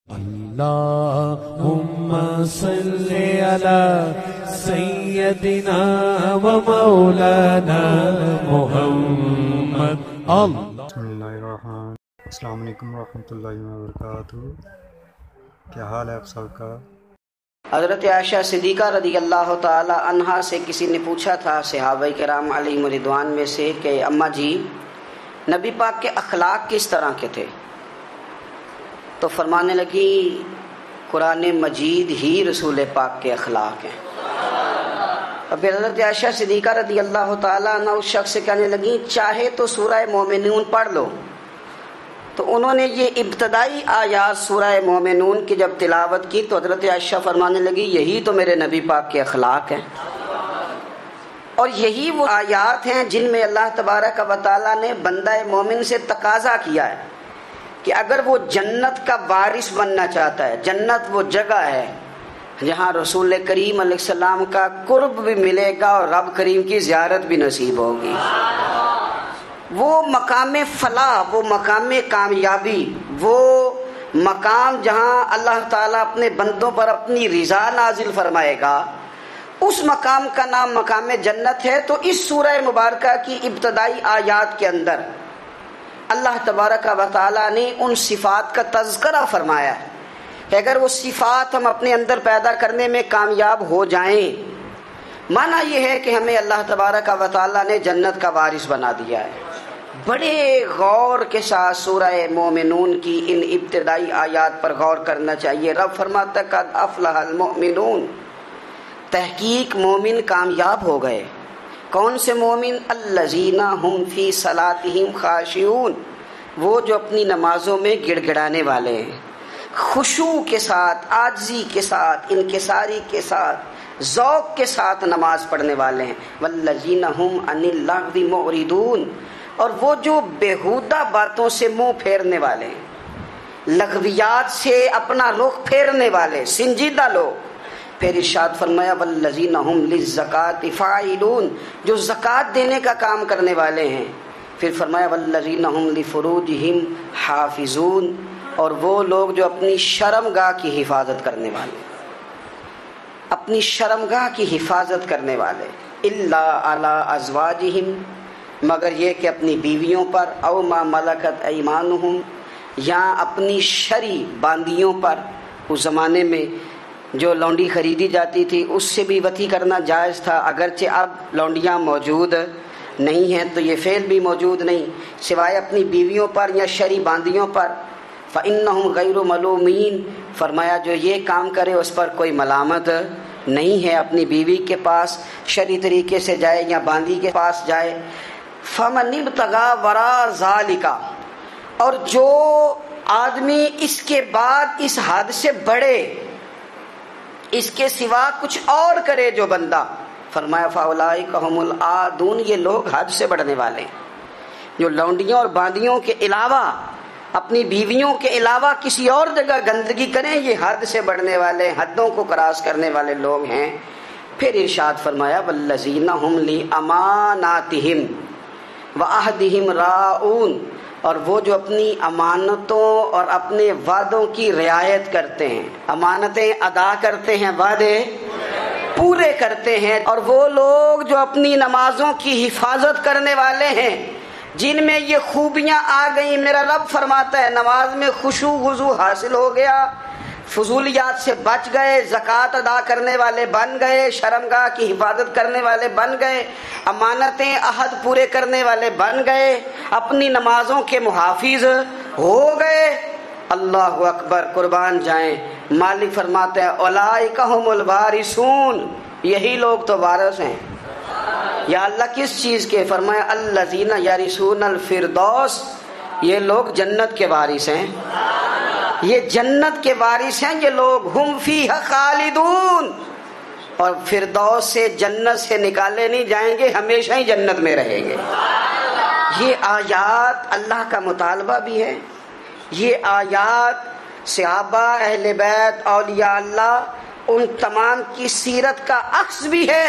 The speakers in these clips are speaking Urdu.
اللهم صل على سيدنا ومولانا محمد بسم اللہ الرحمن. السلام علیکم ورحمۃ اللہ وبرکاتہ. کیا حال ہے آپ سب کا؟ حضرت عائشہ صدیقہ رضی اللہ تعالی عنہا سے کسی نے پوچھا تھا صحابہ کرام علیہم رضوان میں سے کہ اماں جی نبی پاک کے اخلاق کس طرح کے تھے؟ تو فرمانے لگی قرآن مجید ہی رسول پاک کے اخلاق ہیں. اور پھر حضرت عائشہ صدیقہ رضی اللہ تعالیٰ عنہ اس شخص سے کہنے لگی چاہے تو سورہ مومنون پڑھ لو. تو انہوں نے یہ ابتدائی آیات سورہ مومنون کی جب تلاوت کی تو حضرت عائشہ فرمانے لگی یہی تو میرے نبی پاک کے اخلاق ہیں، اور یہی وہ آیات ہیں جن میں اللہ تبارک و تعالیٰ نے بندہ مومن سے تقاضا کیا ہے کہ اگر وہ جنت کا وارث بننا چاہتا ہے، جنت وہ جگہ ہے جہاں رسول کریم علیہ السلام کا قرب بھی ملے گا اور رب کریم کی زیارت بھی نصیب ہوگی. وہ مقام فلاح، وہ مقام کامیابی، وہ مقام جہاں اللہ تعالیٰ اپنے بندوں پر اپنی رضا نازل فرمائے گا، اس مقام کا نام مقام جنت ہے. تو اس سورہ مبارکہ کی ابتدائی آیات کے اندر اللہ تبارک و تعالیٰ نے ان صفات کا تذکرہ فرمایا ہے کہ اگر وہ صفات ہم اپنے اندر پیدا کرنے میں کامیاب ہو جائیں، معنی یہ ہے کہ ہمیں اللہ تبارک و تعالیٰ نے جنت کا وارث بنا دیا ہے. بڑے غور کے ساتھ سورہ مومنون کی ان ابتدائی آیات پر غور کرنا چاہیے. رب فرماتا ہے قد افلح المؤمنون، تحقیق مومن کامیاب ہو گئے. کون سے مومن؟ الذین هم فی صلاتہم خاشعون، وہ جو اپنی نمازوں میں گڑ گڑانے والے ہیں، خشوع کے ساتھ، عاجزی کے ساتھ، انکساری کے ساتھ، ذوق کے ساتھ نماز پڑھنے والے ہیں. والذین هم عن اللغو معرضون، اور وہ جو بیہودہ باتوں سے منہ پھیرنے والے ہیں، لغویات سے اپنا رخ پھیرنے والے سنجیدہ لوگ. پھر ارشاد فرمایا والذین هم للزکاۃ فاعلون، جو زکوٰۃ دینے کا کام کرنے والے ہیں. پھر فرمایا والذین هم لفروجہم حافظون، اور وہ لوگ جو اپنی شرمگاہ کی حفاظت کرنے والے، اپنی شرمگاہ کی حفاظت کرنے والے. الا علی ازواجہم، مگر یہ کہ اپنی بیویوں پر، او ما ملکت ایمانہم، یا اپنی شرعی باندیوں پر. اس زمانے میں جو لونڈی خریدی جاتی تھی اس سے بھی وطی کرنا جائز تھا، اگرچہ اب لونڈیاں موجود نہیں ہیں تو یہ فعل بھی موجود نہیں، سوائے اپنی بیویوں پر یا شرعی باندیوں پر. فإنہم غیر ملومین، فرمایا جو یہ کام کرے اس پر کوئی ملامت نہیں ہے. اپنی بیوی کے پاس شرعی طریقے سے جائے یا باندی کے پاس جائے. فمن ابتغى وراء ذلک، اور جو آدمی اس کے بعد اس حد سے بڑھے، اس کے سوا کچھ اور کرے جو بندہ، فرمایا فاولئک هم العادون، یہ لوگ حد سے بڑھنے والے ہیں. جو لونڈیوں اور باندیوں کے علاوہ، اپنی بیویوں کے علاوہ کسی اور جگہ گندگی کریں، یہ حد سے بڑھنے والے، حدوں کو کراس کرنے والے لوگ ہیں. پھر ارشاد فرمایا والذین هم لاماناتہم وعہدہم راعون، اور وہ جو اپنی امانتوں اور اپنے وعدوں کی رعایت کرتے ہیں، امانتیں ادا کرتے ہیں، وعدے پورے کرتے ہیں. اور وہ لوگ جو اپنی نمازوں کی حفاظت کرنے والے ہیں، جن میں یہ خوبیاں آ گئیں. میرا رب فرماتا ہے نماز میں خشوع وضو حاصل ہو گیا، فضولیات سے بچ گئے، زکوٰۃ ادا کرنے والے بن گئے، شرمگاہ کی حفاظت کرنے والے بن گئے، امانتیں عہد پورے کرنے والے بن گئے، اپنی نمازوں کے محافظ ہو گئے. اللہ اکبر، قربان جائیں. مالک فرماتے ہیں اولئک هم الوارثون، یہی لوگ تو وارث ہیں. یا اللہ کس چیز کے؟ فرمایا الذین یرثون الفردوس، یہ لوگ جنت کے وارث ہیں، یہ جنت کے وارث ہیں یہ لوگ. ہم فیہا خالدون، اور فردوس سے، جنت سے نکالے نہیں جائیں گے، ہمیشہ ہی جنت میں رہیں گے. یہ آیات اللہ کا مطالبہ بھی ہے، یہ آیات صحابہ، اہل بیت، اولیاء اللہ، ان تمام کی سیرت کا عکس بھی ہے.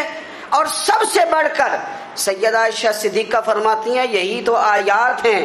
اور سب سے بڑھ کر سیدہ عائشہ صدیقہ فرماتی ہیں یہی تو آیات ہیں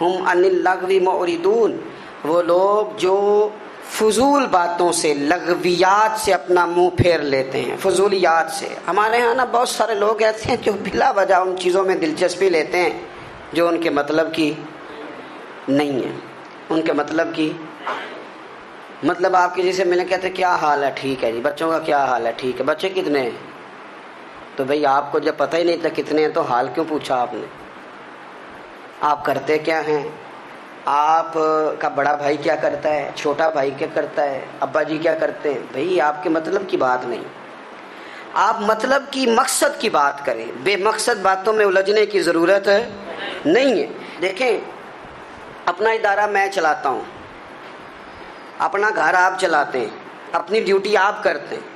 ہم عن اللغو معرضون، وہ لوگ جو فضول باتوں سے، لغویات سے اپنا منہ پھیر لیتے ہیں، فضولیات سے۔ ہمارے ہاں نا بہت سارے لوگ ایسے ہیں جو بلا وجہ ان چیزوں میں دلچسپی لیتے ہیں جو ان کے مطلب کی نہیں ہے، ان کے مطلب کی مطلب آپ کے جیسے ملے کہتے ہیں کیا حال ہے، ٹھیک ہے جی، بچوں کا کیا حال ہے، ٹھیک ہے، بچے کتنے ہیں؟ تو بھئی آپ کو جب پتہ ہی نہیں تھا کتنے ہیں تو حال کیوں پوچھا آپ نے؟ آپ کرتے کیا ہیں؟ آپ کا بڑا بھائی کیا کرتا ہے، چھوٹا بھائی کیا کرتا ہے، ابا جی کیا کرتے ہیں؟ بھئی آپ کے مطلب کی بات نہیں، آپ مطلب کی مقصد کی بات کریں، بے مقصد باتوں میں الجھنے کی ضرورت نہیں ہے۔ دیکھیں، اپنا ادارہ میں چلاتا ہوں، اپنا گھر آپ چلاتے ہیں، اپنی ڈیوٹی آپ کرتے ہیں،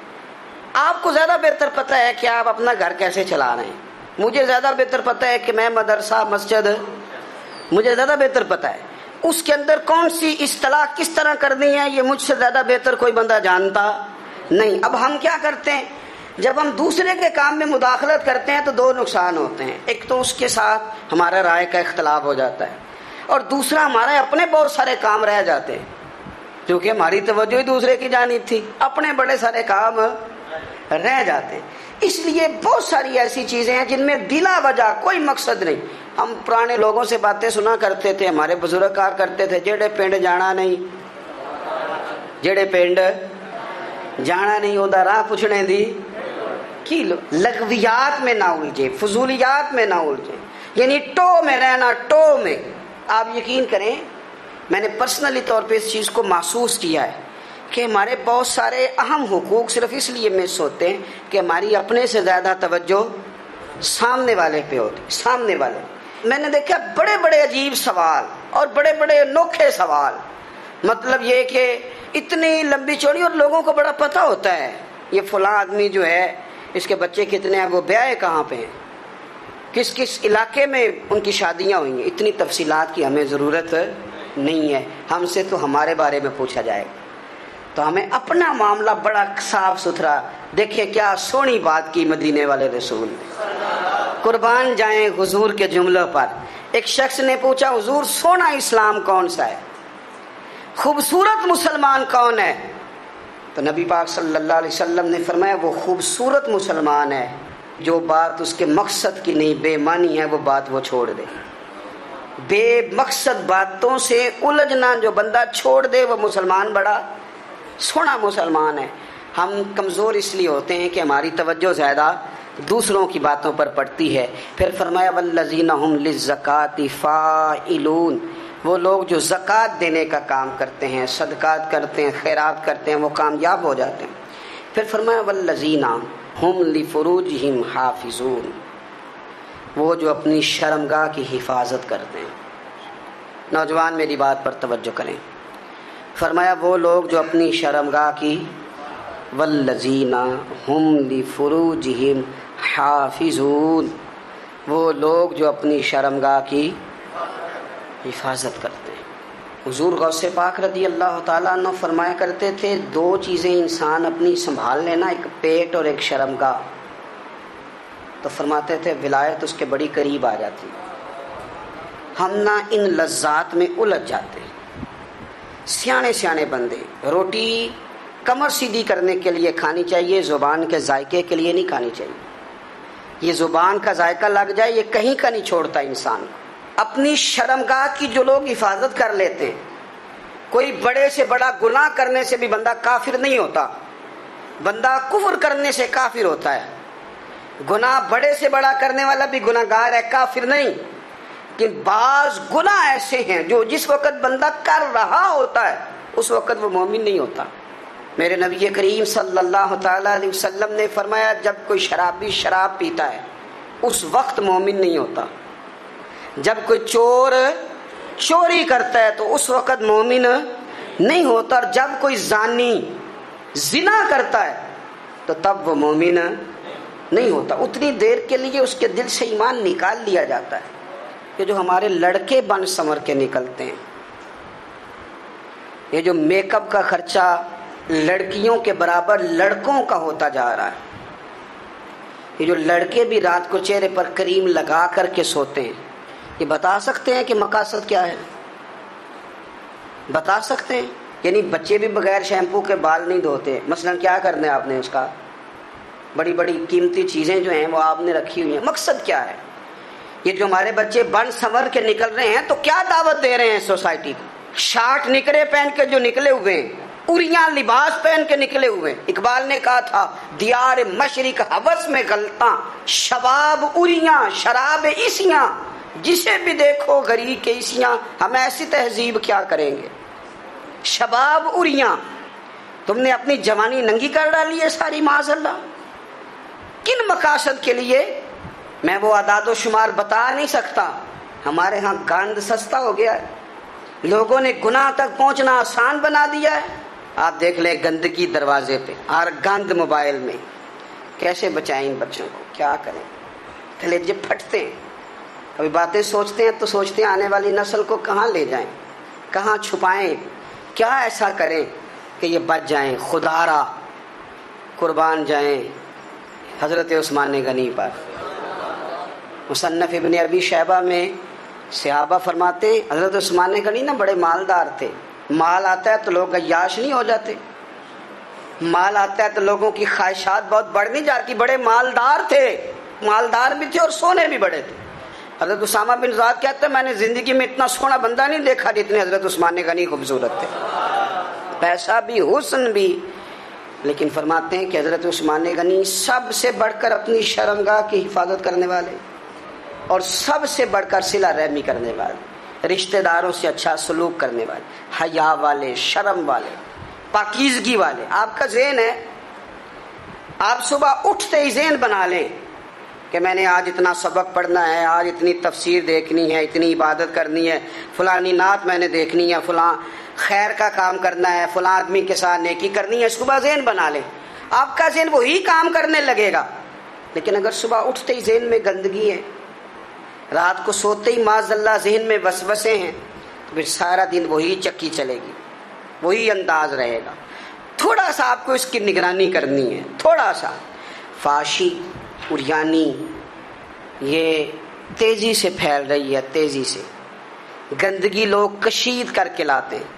آپ کو زیادہ بہتر پتہ ہے کہ آپ اپنا گھر کیسے چلا رہے ہیں، مجھے زیادہ بہتر پتہ ہے کہ میں مدرسہ مسجد، مجھے زیادہ بہتر پتہ ہے اس کے اندر کون سی اصطلاح کس طرح کرنی ہے، یہ مجھ سے زیادہ بہتر کوئی بندہ جانتا نہیں۔ اب ہم کیا کرتے ہیں، جب ہم دوسرے کے کام میں مداخلت کرتے ہیں تو دو نقصان ہوتے ہیں، ایک تو اس کے ساتھ ہمارا رائے کا اختلاف ہو جاتا ہے، اور دوسرا ہمارے اپنے بہت سارے کام رہ جاتے ہیں، کیونکہ ہماری توجہ ہی دوسرے کی جانب تھی، اپنے بڑے سارے کام رہ جاتے ہیں۔ اس لیے بہت ساری ایسی چیزیں ہیں جن میں بلا وجہ کوئی مقصد نہیں۔ ہم پرانے لوگوں سے باتیں سنا کرتے تھے، ہمارے بزرگ کہا کرتے تھے جیڑے پنڈ جانا نہیں، جیڑے پنڈ جانا نہیں اودا راہ پوچھنے دی کی لغویات میں نہ الجھے، فضولیات میں نہ الجھے، یعنی ٹو میں رہنا، ٹو میں۔ آپ یقین کریں میں نے پرسنلی طور پہ اس چیز کو محسوس کیا ہے کہ ہمارے بہت سارے اہم حقوق صرف اس لیے مس ہوتے ہیں کہ ہماری اپنے سے زیادہ توجہ سامنے والے پہ ہوتی، سامنے والے۔ میں نے دیکھا بڑے بڑے عجیب سوال اور بڑے بڑے انوکھے سوال، مطلب یہ کہ اتنی لمبی چوڑی، اور لوگوں کو بڑا پتہ ہوتا ہے یہ فلاں آدمی جو ہے اس کے بچے کتنے ہیں، وہ بیاہ کہاں پہ ہیں، کس کس علاقے میں ان کی شادیاں ہوئی ہیں۔ اتنی تفصیلات کی ہمیں ضرورت نہیں ہے، ہم سے تو ہمارے بارے میں پوچھا جائے گا، تو ہمیں اپنا معاملہ بڑا صاف ستھرا۔ دیکھیں کیا سونی بات کی مدینے والے رسول، قربان جائیں حضور کے جملوں پر۔ ایک شخص نے پوچھا حضور سونا اسلام کون سا ہے، خوبصورت مسلمان کون ہے؟ تو نبی پاک صلی اللہ علیہ وسلم نے فرمایا وہ خوبصورت مسلمان ہے جو بات اس کے مقصد کی نہیں، بے معنی ہے، وہ بات وہ چھوڑ دے۔ بے مقصد باتوں سے الجھنا جو بندہ چھوڑ دے وہ مسلمان بڑا سونا مسلمان ہے۔ ہم کمزور اس لیے ہوتے ہیں کہ ہماری توجہ زیادہ دوسروں کی باتوں پر پڑتی ہے۔ پھر فرمایا والذین هم للزکاۃ فاعلون، وہ لوگ جو زکوٰۃ دینے کا کام کرتے ہیں، صدقات کرتے ہیں، خیرات کرتے ہیں، وہ کامیاب ہو جاتے ہیں۔ پھر فرمایا والذین هم لفروجهم حافظون، وہ جو اپنی شرمگاہ کی حفاظت کرتے ہیں۔ نوجوان میری بات پر توجہ کریں، فرمایا وہ لوگ جو اپنی شرمگاہ کی، والذین هم لفروجهم حافظون، وہ لوگ جو اپنی شرمگاہ کی حفاظت کرتے ہیں۔ حضور غوث پاک رضی اللہ تعالیٰ عنہ فرمایا کرتے تھے دو چیزیں انسان اپنی سنبھال لینا، ایک پیٹ اور ایک شرمگاہ، تو فرماتے تھے ولایت اس کے بڑی قریب آ جاتی۔ ہم نہ ان لذات میں الجھ جاتے، سیانے سیانے بندے، روٹی کمر سیدھی کرنے کے لیے کھانی چاہیے، زبان کے ذائقے کے لیے نہیں کھانی چاہیے۔ یہ زبان کا ذائقہ لگ جائے یہ کہیں کا نہیں چھوڑتا انسان۔ اپنی شرمگاہ کی جو لوگ حفاظت کر لیتے ہیں، کوئی بڑے سے بڑا گناہ کرنے سے بھی بندہ کافر نہیں ہوتا، بندہ کفر کرنے سے کافر ہوتا ہے۔ گناہ بڑے سے بڑا کرنے والا بھی گناہ گار ہے، کافر نہیں۔ لیکن بعض گناہ ایسے ہیں جو جس وقت بندہ کر رہا ہوتا ہے اس وقت وہ مومن نہیں ہوتا۔ میرے نبی کریم صلی اللہ تعالیٰ علیہ وسلم نے فرمایا جب کوئی شرابی شراب پیتا ہے اس وقت مومن نہیں ہوتا، جب کوئی چور چوری کرتا ہے تو اس وقت مومن نہیں ہوتا، اور جب کوئی زانی زنا کرتا ہے تو تب وہ مومن نہیں ہوتا۔ اتنی دیر کے لیے اس کے دل سے ایمان نکال لیا جاتا ہے کہ جو ہمارے لڑکے بن سنور کے نکلتے ہیں، یہ جو میک اپ کا خرچہ لڑکیوں کے برابر لڑکوں کا ہوتا جا رہا ہے، یہ جو لڑکے بھی رات کو چہرے پر کریم لگا کر کے سوتے ہیں، یہ بتا سکتے ہیں کہ مقاصد کیا ہے؟ بتا سکتے ہیں؟ یعنی بچے بھی بغیر شیمپو کے بال نہیں دھوتے، مثلا کیا کرنا ہے آپ نے اس کا؟ بڑی بڑی قیمتی چیزیں جو ہیں وہ آپ نے رکھی ہوئی ہیں، مقصد کیا ہے؟ یہ جو ہمارے بچے بن سنور کے نکل رہے ہیں تو کیا دعوت دے رہے ہیں سوسائٹی کو؟ شارٹ نکرے پہن کے جو نکلے ہوئے ہیں، اریاں لباس پہن کے نکلے ہوئے ہیں۔ اقبال نے کہا تھا دیار مشرق ہوس میں غلطاں، شباب اریاں شراب عیسیاں، جسے بھی دیکھو غری کے عیسیاں، ہم ایسی تہذیب کیا کریں گے؟ شباب اریاں، تم نے اپنی جوانی ننگی کر ڈالی ہے ساری، معاذ اللہ۔ کن مقاصد کے لیے؟ میں وہ اعداد و شمار بتا نہیں سکتا۔ ہمارے ہاں گند سستا ہو گیا ہے، لوگوں نے گناہ تک پہنچنا آسان بنا دیا ہے۔ آپ دیکھ لیں گندگی دروازے پہ اور گند موبائل میں، کیسے بچائیں ان بچوں کو؟ کیا کریں؟ کلیجے پھٹتے ہیں۔ کبھی باتیں سوچتے ہیں تو سوچتے ہیں آنے والی نسل کو کہاں لے جائیں، کہاں چھپائیں، کیا ایسا کریں کہ یہ بچ جائیں، خدا را قربان جائیں حضرت عثمان غنی پر۔ مصنف ابن ابی شیبہ میں صحابہ فرماتے ہیں حضرت عثمان غنی نا بڑے مالدار تھے۔ مال آتا ہے تو لوگ عیاش نہیں ہو جاتے، مال آتا ہے تو لوگوں کی خواہشات بہت بڑھ نہیں جاتی۔ بڑے مالدار تھے، مالدار بھی تھے اور سونے بھی بڑے تھے۔ حضرت اسامہ بن زید کہتے ہیں میں نے زندگی میں اتنا سونا بندہ نہیں دیکھا جتنے حضرت عثمان غنی خوبصورت تھے، پیسہ بھی حسن بھی۔ لیکن فرماتے ہیں کہ حضرت عثمان غنی سب سے بڑھ کر اپنی شرمگاہ کی حفاظت کرنے والے اور سب سے بڑھ کر صلہ رحمی کرنے والے، رشتہ داروں سے اچھا سلوک کرنے والے، حیا والے، شرم والے، پاکیزگی والے۔ آپ کا ذہن ہے، آپ صبح اٹھتے ہی ذہن بنا لیں کہ میں نے آج اتنا سبق پڑھنا ہے، آج اتنی تفسیر دیکھنی ہے، اتنی عبادت کرنی ہے، فلانی نعت میں نے دیکھنی ہے، فلاں خیر کا کام کرنا ہے، فلاں آدمی کے ساتھ نیکی کرنی ہے۔ صبح ذہن بنا لیں، آپ کا ذہن وہی کام کرنے لگے گا۔ لیکن اگر صبح اٹھتے ہی ذہن میں گندگی ہے، رات کو سوتے ہی معاذ اللہ ذہن میں وسوسے ہیں، تو پھر سارا دن وہی چکی چلے گی، وہی انداز رہے گا۔ تھوڑا سا آپ کو اس کی نگرانی کرنی ہے، تھوڑا سا۔ فحاشی، عریانی یہ تیزی سے پھیل رہی ہے، تیزی سے گندگی لوگ کشید کر کے لاتے ہیں۔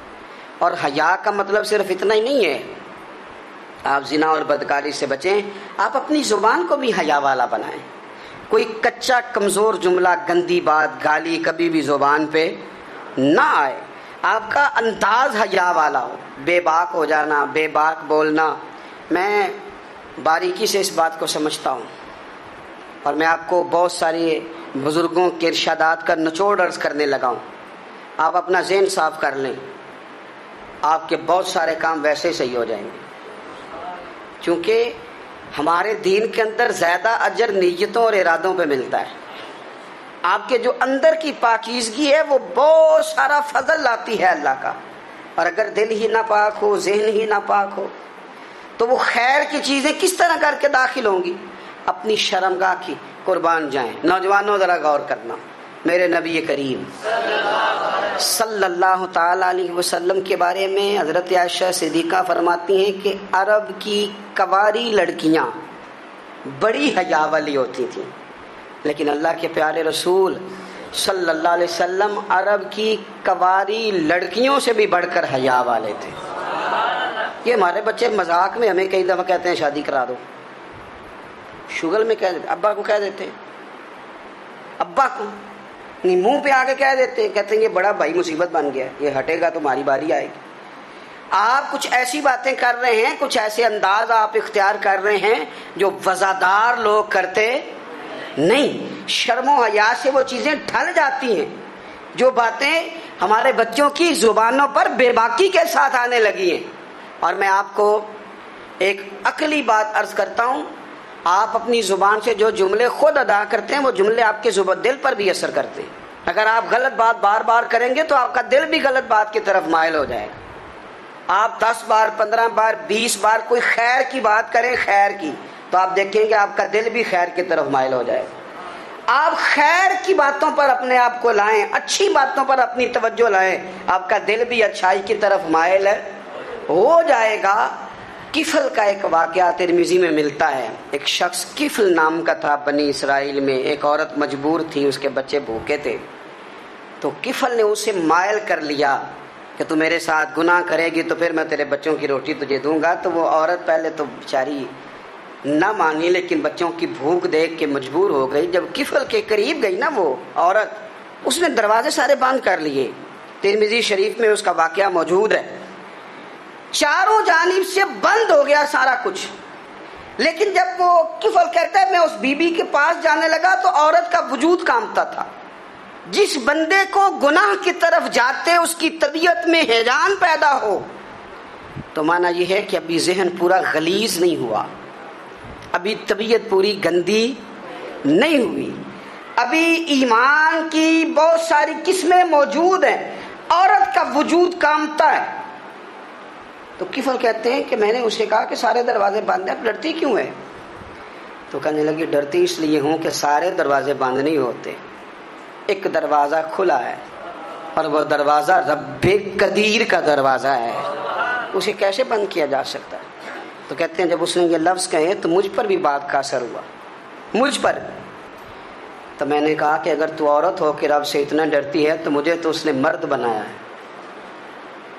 اور حیا کا مطلب صرف اتنا ہی نہیں ہے آپ زنا اور بدکاری سے بچیں، آپ اپنی زبان کو بھی حیا والا بنائیں۔ کوئی کچا کمزور جملہ، گندی بات، گالی کبھی بھی زبان پہ نہ آئے، آپ کا انداز حیا والا ہو۔ بے باک ہو جانا، بے باک بولنا، میں باریکی سے اس بات کو سمجھتا ہوں اور میں آپ کو بہت ساری بزرگوں کے ارشادات کا نچوڑ عرض کرنے لگا ہوں۔ آپ اپنا ذہن صاف کر لیں، آپ کے بہت سارے کام ویسے ہی صحیح ہو جائیں گے، کیونکہ ہمارے دین کے اندر زیادہ اجر نیتوں اور ارادوں پہ ملتا ہے۔ آپ کے جو اندر کی پاکیزگی ہے وہ بہت سارا فضل لاتی ہے اللہ کا، اور اگر دل ہی نہ پاک ہو، ذہن ہی نہ پاک ہو، تو وہ خیر کی چیزیں کس طرح کر کے داخل ہوں گی؟ اپنی شرمگاہ کی قربان جائیں۔ نوجوانوں ذرا غور کرنا، میرے نبی کریم صلی اللہ تعالی علیہ وسلم کے بارے میں حضرت عائشہ صدیقہ فرماتی ہیں کہ عرب کی کنواری لڑکیاں بڑی حیا والی ہوتی تھیں، لیکن اللہ کے پیارے رسول صلی اللہ علیہ وسلم عرب کی کنواری لڑکیوں سے بھی بڑھ کر حیا والے تھے۔ یہ ہمارے بچے مذاق میں ہمیں کئی دفعہ کہتے ہیں شادی کرا دو، شگل میں کہہ دیتے، ابا کو کہہ دیتے ہیں، ابا کو منہ پہ آ کے کہہ دیتے ہیں، کہتے ہیں یہ بڑا بھائی مصیبت بن گیا ہے، یہ ہٹے گا تو ہماری باری آئے گی۔ آپ کچھ ایسی باتیں کر رہے ہیں، کچھ ایسے انداز آپ اختیار کر رہے ہیں جو وزادار لوگ کرتے نہیں۔ شرم و حیا سے وہ چیزیں ڈھل جاتی ہیں، جو باتیں ہمارے بچوں کی زبانوں پر بے باکی کے ساتھ آنے لگی ہیں۔ اور میں آپ کو ایک عقلی بات عرض کرتا ہوں، آپ اپنی زبان سے جو جملے خود ادا کرتے ہیں وہ جملے آپ کے دل پر بھی اثر کرتے ہیں۔ اگر آپ غلط بات بار بار کریں گے تو آپ کا دل بھی غلط بات کی طرف مائل ہو جائے گا۔ آپ 10 بار 15 بار 20 بار کوئی خیر کی بات کریں، خیر کی، تو آپ دیکھیں گے آپ کا دل بھی خیر کی طرف مائل ہو جائے گا۔ آپ خیر کی باتوں پر اپنے آپ کو لائیں، اچھی باتوں پر اپنی توجہ لائیں، آپ کا دل بھی اچھائی کی طرف مائل ہو جائے گا۔ کفل کا ایک واقعہ ترمذی میں ملتا ہے، ایک شخص کفل نام کا تھا بنی اسرائیل میں، ایک عورت مجبور تھی، اس کے بچے بھوکے تھے، تو کفل نے اسے مائل کر لیا کہ تو میرے ساتھ گناہ کرے گی تو پھر میں تیرے بچوں کی روٹی تجھے دوں گا. تو وہ عورت پہلے تو بیچاری نہ مانی، لیکن بچوں کی بھوک دیکھ کے مجبور ہو گئی. جب کفل کے قریب گئی نا وہ عورت، اس نے دروازے سارے بند کر لیے. ترمذی شریف میں اس کا واقعہ موجود ہے. چاروں جانب سے بند ہو گیا سارا کچھ. لیکن جب وہ کفل کہتا ہے میں اس بی بی کے پاس جانے لگا تو عورت کا وجود کانپتا تھا. جس بندے کو گناہ کی طرف جاتے اس کی طبیعت میں ہیجان پیدا ہو تو مانا یہ ہے کہ ابھی ذہن پورا غلیظ نہیں ہوا، ابھی طبیعت پوری گندی نہیں ہوئی، ابھی ایمان کی بہت ساری قسمیں موجود ہیں، عورت کا وجود کانپتا ہے. تو کفل کہتے ہیں کہ میں نے اسے کہا کہ سارے دروازے بند ہیں، ڈرتی کیوں ہے؟ تو کہنے لگی ڈرتی اس لیے ہوں کہ سارے دروازے بند نہیں ہوتے، ایک دروازہ کھلا ہے اور وہ دروازہ رب قدیر کا دروازہ ہے، اسے کیسے بند کیا جا سکتا ہے؟ تو کہتے ہیں جب اس نے یہ لفظ کہے تو مجھ پر بھی بات کا اثر ہوا، مجھ پر. تو میں نے کہا کہ اگر تو عورت ہو کے رب سے اتنا ڈرتی ہے تو مجھے تو اس نے مرد بنایا ہے.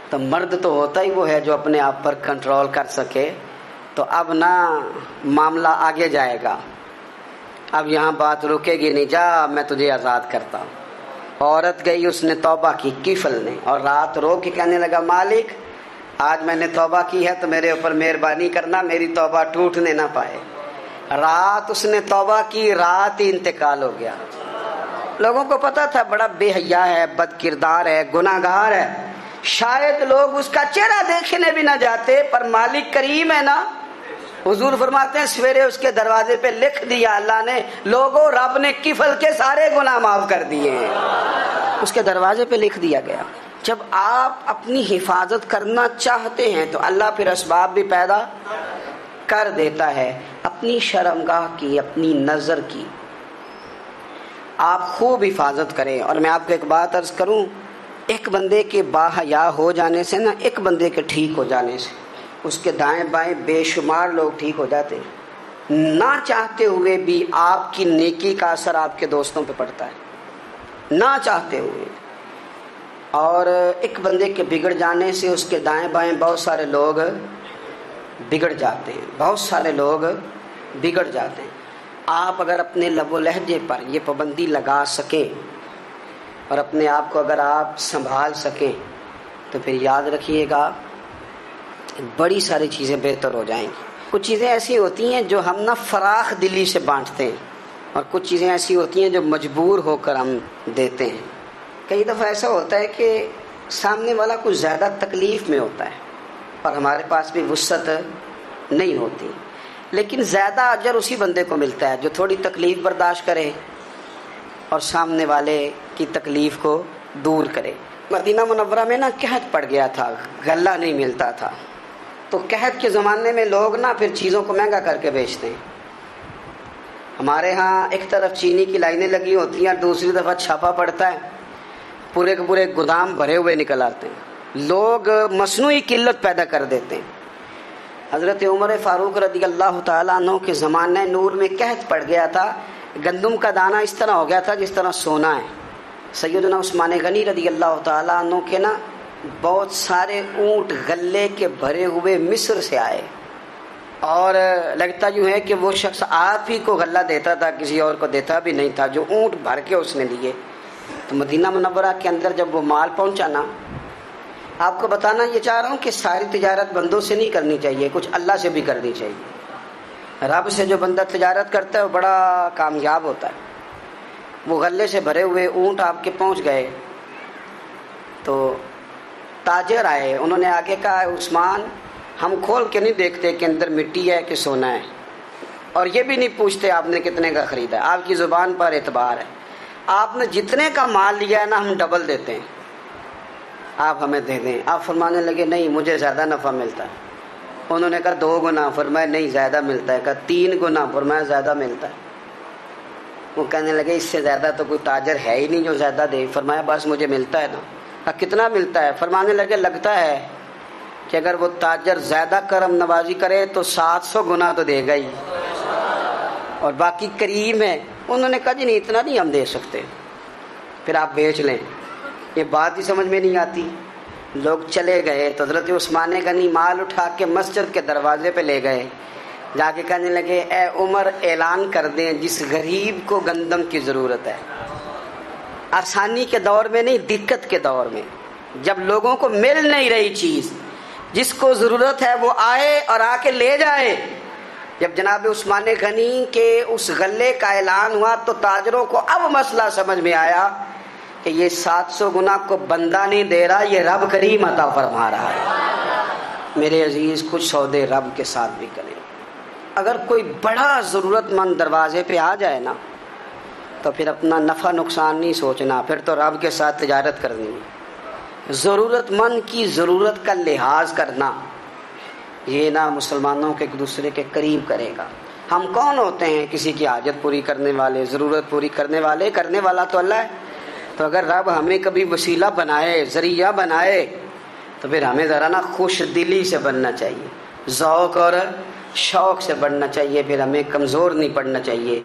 تو مرد تو ہوتا ہی وہ ہے جو اپنے آپ پر کنٹرول کر سکے. تو اب نہ معاملہ آگے جائے گا، اب یہاں بات رکے گی نہیں، جا میں تجھے آزاد کرتا ہوں. عورت گئی، اس نے توبہ کی کفل نے، اور رات رو کے کہنے لگا مالک آج میں نے توبہ کی ہے تو میرے اوپر مہربانی کرنا، میری توبہ ٹوٹنے نہ پائے. رات اس نے توبہ کی، رات ہی انتقال ہو گیا. لوگوں کو پتا تھا بڑا بے حیا ہے، بد کردار ہے، گناہ گار ہے، شاید لوگ اس کا چہرہ دیکھنے بھی نہ جاتے، پر مالک کریم ہے نا. حضور فرماتے ہیں سویرے اس کے دروازے پہ لکھ دیا اللہ نے، لوگوں رب نے کفل کے سارے گناہ معاف کر دیے ہیں. اس کے دروازے پہ لکھ دیا گیا. جب آپ اپنی حفاظت کرنا چاہتے ہیں تو اللہ پھر اسباب بھی پیدا کر دیتا ہے. اپنی شرمگاہ کی، اپنی نظر کی آپ خوب حفاظت کریں. اور میں آپ کو ایک بات عرض کروں، ایک بندے کے باحیا ہو جانے سے نا، ایک بندے کے ٹھیک ہو جانے سے اس کے دائیں بائیں بے شمار لوگ ٹھیک ہو جاتے ہیں. نہ چاہتے ہوئے بھی آپ کی نیکی کا اثر آپ کے دوستوں پہ پڑتا ہے، نہ چاہتے ہوئے. اور ایک بندے کے بگڑ جانے سے اس کے دائیں بائیں بہت سارے لوگ بگڑ جاتے ہیں، بہت سارے لوگ بگڑ جاتے ہیں. آپ اگر اپنے لب و لہجے پر یہ پابندی لگا سکیں اور اپنے آپ کو اگر آپ سنبھال سکیں تو پھر یاد رکھیے گا بڑی ساری چیزیں بہتر ہو جائیں گی. کچھ چیزیں ایسی ہوتی ہیں جو ہم نہ فراخ دلی سے بانٹتے ہیں، اور کچھ چیزیں ایسی ہوتی ہیں جو مجبور ہو کر ہم دیتے ہیں. کئی دفعہ ایسا ہوتا ہے کہ سامنے والا کچھ زیادہ تکلیف میں ہوتا ہے اور ہمارے پاس بھی وسعت نہیں ہوتی، لیکن زیادہ اجر اسی بندے کو ملتا ہے جو تھوڑی تکلیف برداشت کرے اور سامنے والے کی تکلیف کو دور کرے. مدینہ منورہ میں نا قحط پڑ گیا تھا، غلہ نہیں ملتا تھا. تو قحط کے زمانے میں لوگ نا پھر چیزوں کو مہنگا کر کے بیچتے ہیں. ہمارے ہاں ایک طرف چینی کی لائنیں لگی ہوتی ہیں، دوسری دفعہ چھاپا پڑتا ہے، پورے کے پورے گودام بھرے ہوئے نکل آتے ہیں. لوگ مصنوعی قلت پیدا کر دیتے ہیں. حضرت عمر فاروق رضی اللہ تعالیٰ عنہ کے زمانے نور میں قحط پڑ گیا تھا. گندم کا دانہ اس طرح ہو گیا تھا جس طرح سونا ہے. سیدنا عثمان غنی رضی اللہ تعالیٰ عنہ کے نا بہت سارے اونٹ غلے کے بھرے ہوئے مصر سے آئے، اور لگتا یوں ہے کہ وہ شخص آپ ہی کو غلہ دیتا تھا، کسی اور کو دیتا بھی نہیں تھا، جو اونٹ بھر کے اس نے لیے. تو مدینہ منورہ کے اندر جب وہ مال پہنچا نا، آپ کو بتانا یہ چاہ رہا ہوں کہ ساری تجارت بندوں سے نہیں کرنی چاہیے، کچھ اللہ سے بھی کرنی چاہیے. رب سے جو بندہ تجارت کرتا ہے وہ بڑا کامیاب ہوتا ہے. وہ غلے سے بھرے ہوئے اونٹ آپ کے پہنچ گئے تو تاجر آئے، انہوں نے آگے کہا عثمان ہم کھول کے نہیں دیکھتے کہ اندر مٹی ہے کہ سونا ہے، اور یہ بھی نہیں پوچھتے آپ نے کتنے کا خریدا ہے، آپ کی زبان پر اعتبار ہے، آپ نے جتنے کا مال لیا ہے نا ہم ڈبل دیتے ہیں، آپ ہمیں دے دیں. آپ فرمانے لگے نہیں مجھے زیادہ نفع ملتا ہے. انہوں نے کہا 2 گنا، فرمایا نہیں زیادہ ملتا ہے. کہا 3 گنا، فرمایا زیادہ ملتا ہے. وہ کہنے لگے اس سے زیادہ تو کوئی تاجر ہے ہی نہیں جو زیادہ دے. فرمایا بس مجھے ملتا ہے نا. کہا کتنا ملتا ہے؟ فرمانے لگے لگتا ہے کہ اگر وہ تاجر زیادہ کرم نوازی کرے تو 700 گنا تو دے گا ہی، اور باقی کریم ہے. انہوں نے کہا جی نہیں اتنا نہیں ہم دے سکتے، پھر آپ بیچ لیں. یہ بات ہی سمجھ میں نہیں آتی. لوگ چلے گئے تو حضرت عثمان غنی مال اٹھا کے مسجد کے دروازے پہ لے گئے. جا کے کہنے لگے اے عمر اعلان کر دیں جس غریب کو گندم کی ضرورت ہے. آسانی کے دور میں نہیں، دقت کے دور میں، جب لوگوں کو مل نہیں رہی چیز، جس کو ضرورت ہے وہ آئے اور آ کے لے جائے. جب جناب عثمان غنی کے اس غلے کا اعلان ہوا تو تاجروں کو اب مسئلہ سمجھ میں آیا کہ یہ 700 گنا کو بندہ نہیں دے رہا، یہ رب کریم عطا فرما رہا ہے. میرے عزیز کچھ سودے رب کے ساتھ بھی کریں. اگر کوئی بڑا ضرورت مند دروازے پہ آ جائے نا تو پھر اپنا نفع نقصان نہیں سوچنا، پھر تو رب کے ساتھ تجارت کرنی ہے. ضرورت مند کی ضرورت کا لحاظ کرنا یہ نہ مسلمانوں کے ایک دوسرے کے قریب کرے گا. ہم کون ہوتے ہیں کسی کی حاجت پوری کرنے والے، ضرورت پوری کرنے والے؟ کرنے والا تو اللہ ہے. تو اگر رب ہمیں کبھی وسیلہ بنائے، ذریعہ بنائے، تو پھر ہمیں ذرا نا خوش دلی سے بننا چاہیے، ذوق اور شوق سے بڑھنا چاہیے. پھر ہمیں کمزور نہیں پڑنا چاہیے.